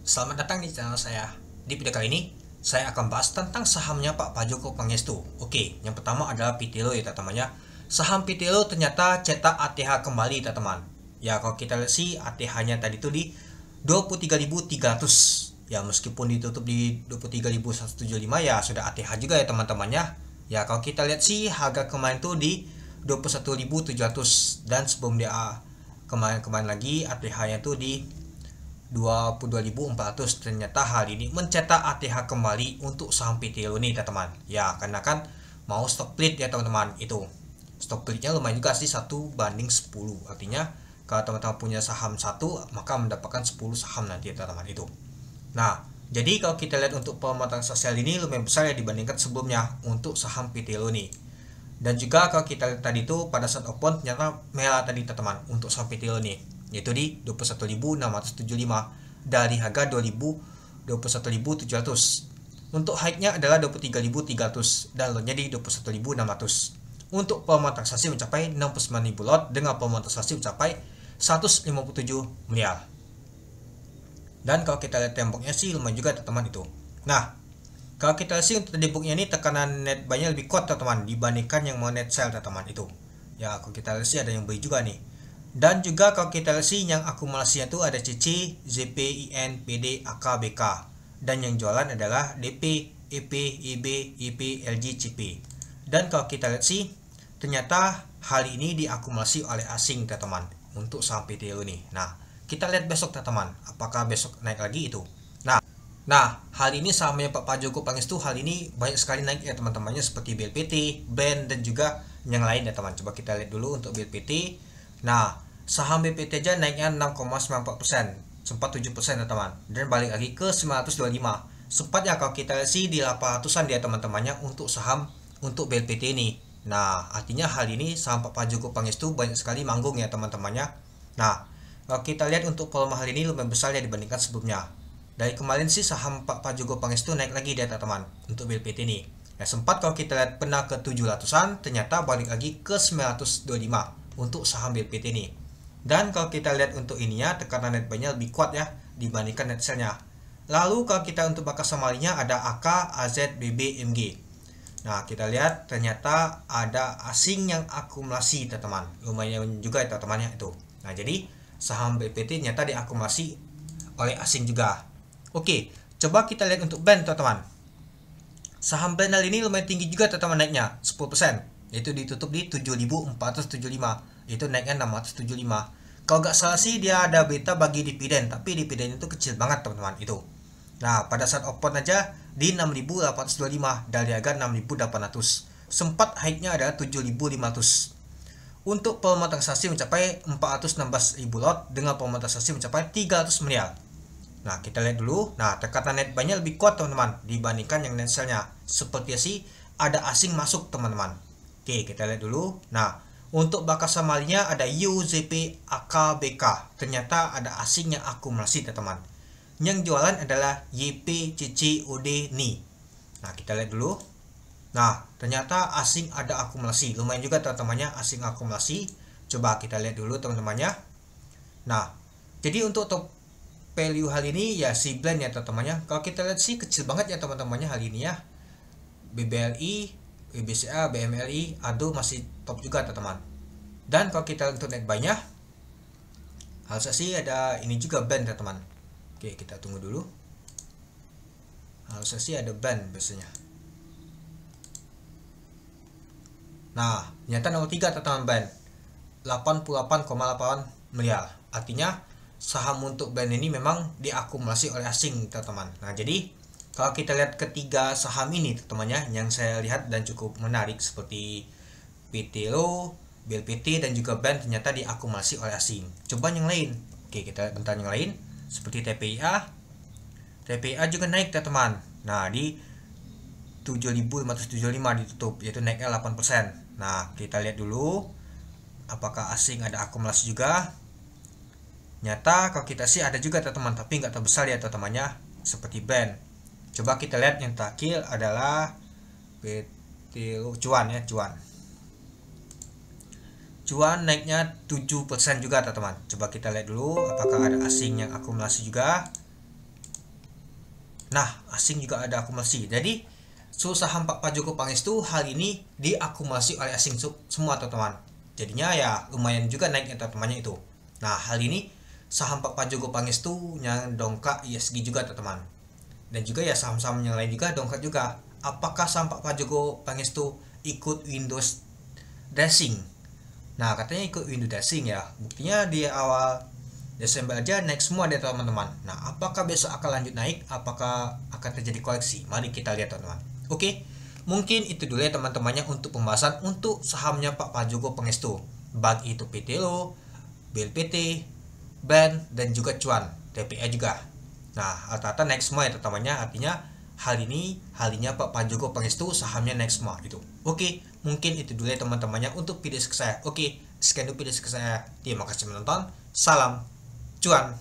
Selamat datang di channel saya. Di video kali ini, saya akan bahas tentang sahamnya Pak Pajoko Pangestu. Oke, yang pertama adalah Pitelo ya teman-teman ya. Saham Pitelo ternyata cetak ATH kembali teman-teman. Ya, kalau kita lihat sih ATH-nya tadi itu di 23.300. Ya, meskipun ditutup di 23.175 ya sudah ATH juga ya teman-teman ya. Ya, kalau kita lihat sih harga kemarin tuh di 21.700 dan sebelum dia kemarin lagi ATH-nya tuh di 22.400. Ternyata hari ini mencetak ATH kembali untuk saham Pitelo nih teman-teman. Ya, karena kan mau stock split ya teman-teman. Itu stock splitnya lumayan juga sih, 1/10. Artinya kalau teman-teman punya saham satu maka mendapatkan 10 saham nanti ya teman-teman itu. Nah, jadi kalau kita lihat untuk penguatan sosial ini lumayan besar ya dibandingkan sebelumnya untuk saham Pitelo nih. Dan juga kalau kita lihat tadi itu pada saat open ternyata merah tadi teman-teman untuk saham Pitelo nih, yaitu di 21.675 dari harga 21.700. Untuk high-nya adalah 23.300 dan low-nya di 21.600. Untuk volume transaksi mencapai 69.000 lot dengan volume transaksi mencapai 157 miliar. Dan kalau kita lihat temboknya sih lumayan juga teman-teman itu. Nah, kalau kita lihat sih untuk temboknya ini tekanan net buy-nya lebih kuat teman-teman dibandingkan yang mau net sell teman-teman itu. Ya, kalau kita lihat sih ada yang beli juga nih. Dan juga kalau kita lihat sih yang akumulasinya tuh ada CC, ZP, IN, PD, AK, BK. Dan yang jualan adalah DP, EP, IB, IP, LG, CP. Dan kalau kita lihat sih ternyata hal ini diakumulasi oleh asing teman-teman untuk saham Pitelo nih. Nah, kita lihat besok teman-teman, apakah besok naik lagi itu. Nah, hal ini sahamnya Pak Pajoko Pangestu hal ini banyak sekali naik ya teman-temannya seperti BLPT, BAN dan juga yang lain ya teman. Coba kita lihat dulu untuk BLPT. Nah, saham BLPT aja naiknya 6,94%, sempat 7% ya teman. Dan balik lagi ke 925. Sempat ya kalau kita lihat sih di 800-an dia teman-temannya untuk saham untuk BLPT ini. Nah, artinya hal ini saham Pak Pajoko Pangestu banyak sekali manggung ya teman-temannya. Nah, kalau kita lihat untuk volume hal ini lebih besar ya dibandingkan sebelumnya. Dari kemarin sih saham Pak Pajoko Pangestu naik lagi di teman-teman untuk BLPT ini. Ya sempat kalau kita lihat pernah ke 700-an, ternyata balik lagi ke 925 untuk saham BLPT ini. Dan kalau kita lihat untuk ininya, tekanan net buy-nya lebih kuat ya dibandingkan net sell-nya. Lalu kalau kita untuk bakas samarinya ada AK, AZ, BB, MG. Nah, kita lihat ternyata ada asing yang akumulasi teman-teman. Lumayan juga ya teman-temannya itu. Nah, jadi saham BLPT ternyata diakumulasi oleh asing juga. Oke, coba kita lihat untuk BAN teman-teman. Saham BAN ini lumayan tinggi juga teman-teman naiknya 10%. Yaitu ditutup di 7.475. Itu naiknya 675. Kalau nggak salah sih dia ada beta bagi dividen, tapi dividen itu kecil banget teman-teman itu. Nah, pada saat open aja di 6.825 dari harga 6.800. Sempat high-nya adalah 7.500. Untuk volume transaksi mencapai 416.000 lot dengan volume transaksi mencapai 300 miliar. Nah, kita lihat dulu. Nah, tekanan net buy-nya lebih kuat teman-teman dibandingkan yang net sell-nya. Seperti sih ada asing masuk teman-teman. Oke, kita lihat dulu. Nah, untuk bakas samarinya ada UZP, AK, BK. Ternyata ada asing yang akumulasi teman-teman. Yang jualan adalah YP, CC, OD, NI. Nah, kita lihat dulu. Nah, ternyata asing ada akumulasi. Lumayan juga teman-temannya asing akumulasi. Coba kita lihat dulu teman-temannya. Nah, jadi untuk top value hal ini ya si blend ya teman-temannya. Kalau kita lihat sih kecil banget ya teman-temannya hal ini ya. BBLI, BBCA, BMLI, ADO masih top juga teman-teman. Dan kalau kita untuk net buy-nya harusnya sih ada ini juga band teman-teman. Oke, kita tunggu dulu. Harusnya sih ada band biasanya. Nah, ternyata nomor 3 teman-teman band 88,8 miliar. Artinya saham untuk band ini memang diakumulasi oleh asing teman-teman. Nah, jadi kalau kita lihat ketiga saham ini teman-temannya yang saya lihat dan cukup menarik seperti Pitelo, BLPT dan juga BAN ternyata diakumulasi oleh asing. Coba yang lain. Oke, kita lihat bentar yang lain seperti TPIA. TPIA juga naik teman-teman. Nah, di 7.575 ditutup yaitu naiknya 8%. Nah, kita lihat dulu apakah asing ada akumulasi juga. Nyata kalau kita sih ada juga teman-teman, tapi nggak terbesar ya teman-temannya seperti BAN. Coba kita lihat yang terakhir adalah Pitelo cuan ya, cuan. Cuan naiknya 7% juga teman-teman. Coba kita lihat dulu apakah ada asing yang akumulasi juga. Nah, asing juga ada akumulasi. Jadi saham Pak Joko Pangestu hari ini diakumulasi oleh asing semua teman-teman. Jadinya ya lumayan juga naik ya teman-temannya itu. Nah, hari ini saham Pak Joko Pangestu yang dongkrak ISG juga teman-teman. Dan juga ya saham-saham yang lain juga dongkrak juga. Apakah saham Pak Joko Pangestu ikut Windows dressing? Nah, katanya ikut Windows dressing ya. Buktinya di awal Desember aja naik semua deh teman-teman. Nah, apakah besok akan lanjut naik? Apakah akan terjadi koreksi? Mari kita lihat teman-teman. Oke, mungkin itu dulu ya teman-temannya untuk pembahasan untuk sahamnya Pak Joko Pangestu. Baik itu PTLO, BLPT, BAN, dan juga Cuan, TPA juga. Nah, rata-rata naik semua ya teman-temannya. Artinya hari ini harinya Pak Joko Pangestu sahamnya naik semua gitu. Oke, mungkin itu dulu ya teman-temannya untuk video saya. Oke, sekian dulu video saya. Terima kasih menonton. Salam cuan.